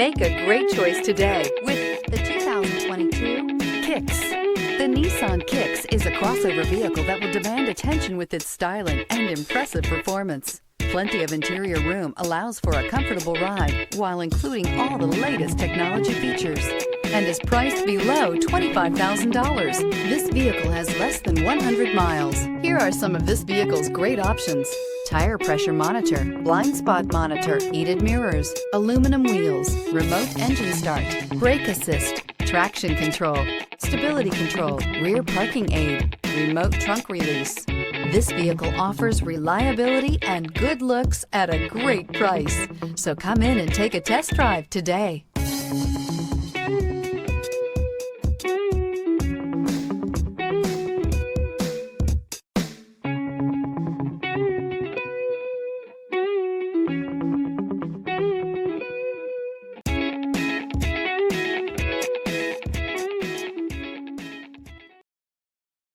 Make a great choice today with the 2022 Kicks. The Nissan Kicks is a crossover vehicle that will demand attention with its styling and impressive performance. Plenty of interior room allows for a comfortable ride while including all the latest technology features, and is priced below $25,000. This vehicle has less than 100 miles. Here are some of this vehicle's great options: tire pressure monitor, blind spot monitor, heated mirrors, aluminum wheels, remote engine start, brake assist, traction control, stability control, rear parking aid, remote trunk release. This vehicle offers reliability and good looks at a great price. So come in and take a test drive today.